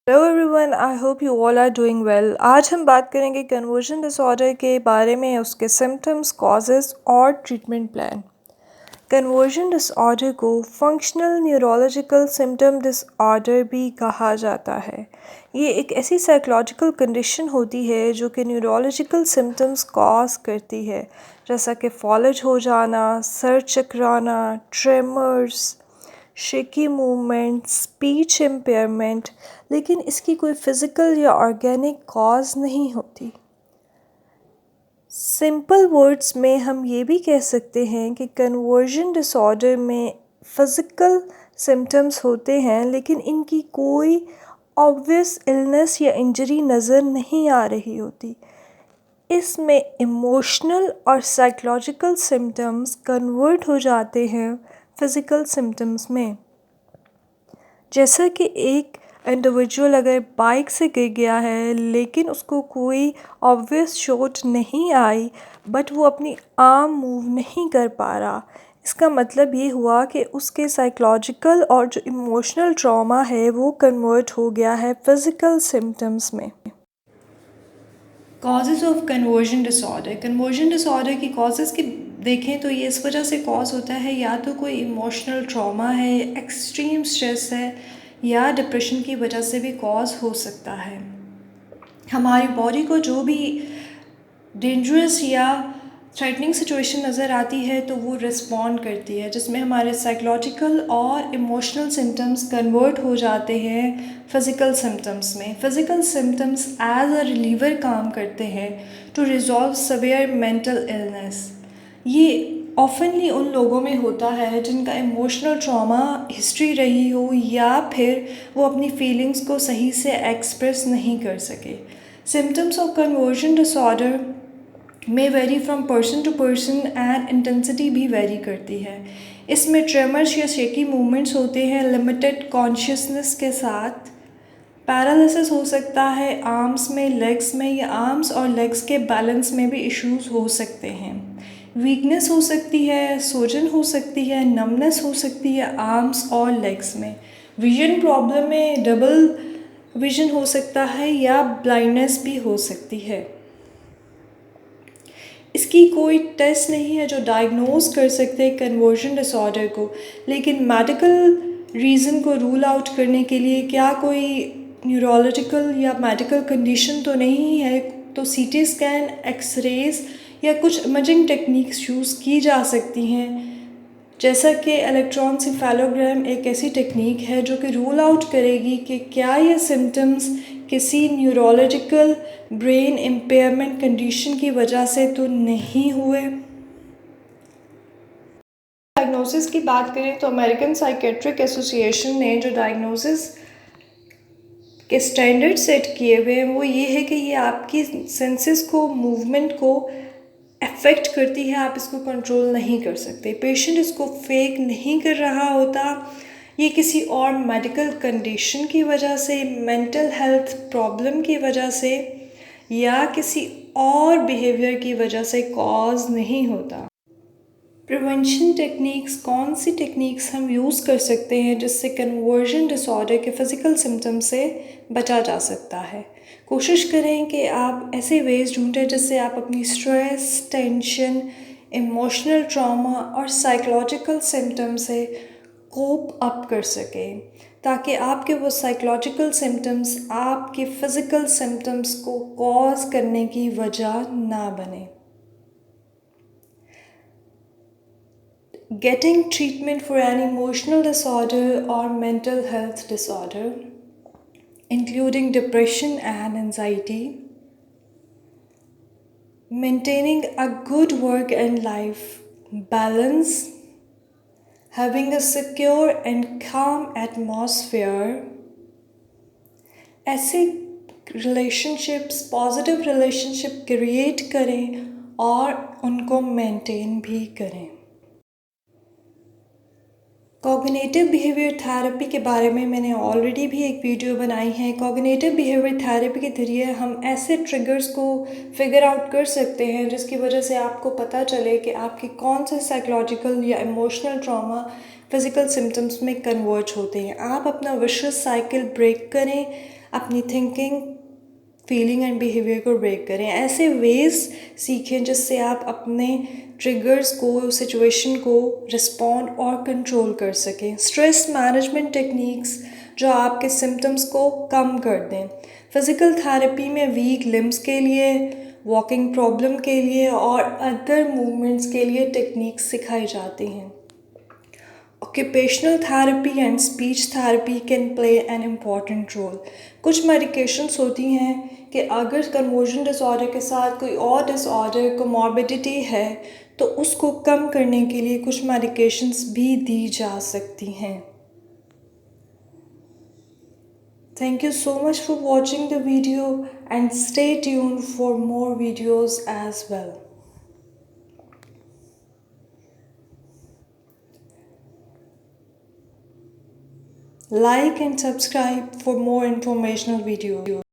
Hello everyone, I hope you all are doing well. आज हम बात करेंगे कन्वर्जन डिसऑर्डर के बारे में, उसके सिम्टम्स, कॉजेज़ और ट्रीटमेंट प्लान। कन्वर्जन डिसऑर्डर को फंक्शनल न्यूरोलॉजिकल सिम्टम डिसऑर्डर भी कहा जाता है। ये एक ऐसी साइकोलॉजिकल कंडीशन होती है जो कि न्यूरोलॉजिकल सिम्टम्स कॉज करती है, जैसा कि फॉलेज हो जाना, सर चकराना, tremors, shaky movement, speech impairment, लेकिन इसकी कोई फिज़िकल या ऑर्गेनिक कॉज नहीं होती। सिंपल वर्ड्स में हम ये भी कह सकते हैं कि कन्वर्जन डिसऑर्डर में फ़िज़िकल सिम्टम्स होते हैं, लेकिन इनकी कोई ऑब्वियस इलनेस या इंजरी नज़र नहीं आ रही होती। इसमें इमोशनल और साइकोलॉजिकल सिम्टम्स कन्वर्ट हो जाते हैं फ़िज़िकल सिम्टम्स में। जैसा कि एक इंडिविजुअल अगर बाइक से गिर गया है लेकिन उसको कोई ऑब्वियस चोट नहीं आई, बट वो अपनी आर्म मूव नहीं कर पा रहा, इसका मतलब ये हुआ कि उसके साइकोलॉजिकल और जो इमोशनल ट्रॉमा है वो कन्वर्ट हो गया है फिज़िकल सिम्टम्स में। कॉजेज़ ऑफ कन्वर्जन डिसऑर्डर की कॉजेज़ की देखें तो ये इस वजह से कॉज होता है, या तो कोई इमोशनल ट्रॉमा है, एक्सट्रीम स्ट्रेस है, या डिप्रेशन की वजह से भी कॉज हो सकता है। हमारी बॉडी को जो भी डेंजरस या थ्रेटनिंग सिचुएशन नज़र आती है तो वो रिस्पॉन्ड करती है, जिसमें हमारे साइकोलॉजिकल और इमोशनल सिम्टम्स कन्वर्ट हो जाते हैं फ़िज़िकल सिम्टम्स में। Physical symptoms as a reliever काम करते हैं to resolve severe mental illness. ये ऑफनली उन लोगों में होता है जिनका इमोशनल ट्रॉमा हिस्ट्री रही हो, या फिर वो अपनी फीलिंग्स को सही से एक्सप्रेस नहीं कर सके। सिम्टम्स ऑफ कन्वर्जन डिसऑर्डर में vary from person to person and intensity भी वेरी करती है। इसमें ट्रेमर्स या शेकी मूवमेंट्स होते हैं लिमिटेड कॉन्शियसनेस के साथ। पैरालिसिस हो सकता है आर्म्स में, लेग्स में, या आर्म्स और लेग्स के बैलेंस में भी इश्यूज हो सकते हैं। वीकनेस हो सकती है, सोजन हो सकती है, नमनेस हो सकती है आर्म्स और लेग्स में। विजन प्रॉब्लम में डबल विजन हो सकता है या ब्लाइंडनेस भी हो सकती है। इसकी कोई टेस्ट नहीं है जो डायग्नोज कर सकते कन्वर्जन डिसऑर्डर को, लेकिन मेडिकल रीज़न को रूल आउट करने के लिए क्या कोई न्यूरोलॉजिकल या मेडिकल कंडीशन तो नहीं है, तो सीटी स्कैन, एक्सरेज या कुछ इमेजिंग टेक्निक्स यूज़ की जा सकती हैं, जैसा कि इलेक्ट्रोएन्सेफेलोग्राम एक ऐसी टेक्निक है जो कि रूल आउट करेगी कि क्या ये सिम्टम्स किसी न्यूरोलॉजिकल ब्रेन इम्पेयरमेंट कंडीशन की वजह से तो नहीं हुए। डायग्नोसिस की बात करें तो अमेरिकन साइकेट्रिक एसोसिएशन ने जो डायग्नोसिस के स्टैंडर्ड सेट किए हुए हैं वो ये है कि ये आपकी सेंसेस को, मूवमेंट को अफेक्ट करती है, आप इसको कंट्रोल नहीं कर सकते। पेशेंट इसको फेक नहीं कर रहा होता, ये किसी और मेडिकल कंडीशन की वजह से, मेंटल हेल्थ प्रॉब्लम की वजह से, या किसी और बिहेवियर की वजह से कॉज नहीं होता। प्रिवेंशन टेक्निक्स, कौन सी टेक्निक्स हम यूज़ कर सकते हैं जिससे कन्वर्जन डिसऑर्डर के फ़िज़िकल सिम्टम से बचा जा सकता है। कोशिश करें कि आप ऐसे वेज ढूंढें जिससे आप अपनी स्ट्रेस, टेंशन, इमोशनल ट्रॉमा और साइकोलॉजिकल सिम्टम से कोप अप कर सकें, ताकि आपके वो साइकोलॉजिकल सिम्टम्स आपके फ़िज़िकल सिम्टम्स को कॉज करने की वजह ना बने। Getting treatment for an emotional disorder or mental health disorder, including depression and anxiety, maintaining a good work and life balance, having a secure and calm atmosphere, ऐसे relationships, positive relationship create करें और उनको maintain भी करें। Cognitive behaviour therapy के बारे में मैंने ऑलरेडी भी एक वीडियो बनाई है। कॉग्निटिव बिहेवियर थेरेपी के ज़रिए हम ऐसे ट्रिगर्स को फिगर आउट कर सकते हैं जिसकी वजह से आपको पता चले कि आपके कौन से साइकोलॉजिकल या इमोशनल ट्रॉमा फिज़िकल सिम्टम्स में कन्वर्ट होते हैं। आप अपना विशियस साइकिल ब्रेक करें, अपनी थिंकिंग, फीलिंग एंड बिहेवियर को ब्रेक करें। ऐसे वेज सीखें जिससे आप अपने ट्रिगर्स को, सिचुएशन को रिस्पॉन्ड और कंट्रोल कर सकें। स्ट्रेस मैनेजमेंट टेक्निक्स जो आपके सिम्टम्स को कम कर दें। फिज़िकल थेरेपी में वीक लिम्स के लिए, वॉकिंग प्रॉब्लम के लिए और अदर मूवमेंट्स के लिए टेक्निक्स सिखाई जाती हैं। Occupational therapy and speech therapy can play an important role. कुछ मेडिकेशंस होती हैं कि अगर कन्वर्जन डिसऑर्डर के साथ कोई और डिसऑर्डर, कोमॉर्बिडिटी है, तो उसको कम करने के लिए कुछ मेडिकेशंस भी दी जा सकती हैं। Thank you so much for watching the video and stay tuned for more videos as well. Like and subscribe for more informational videos.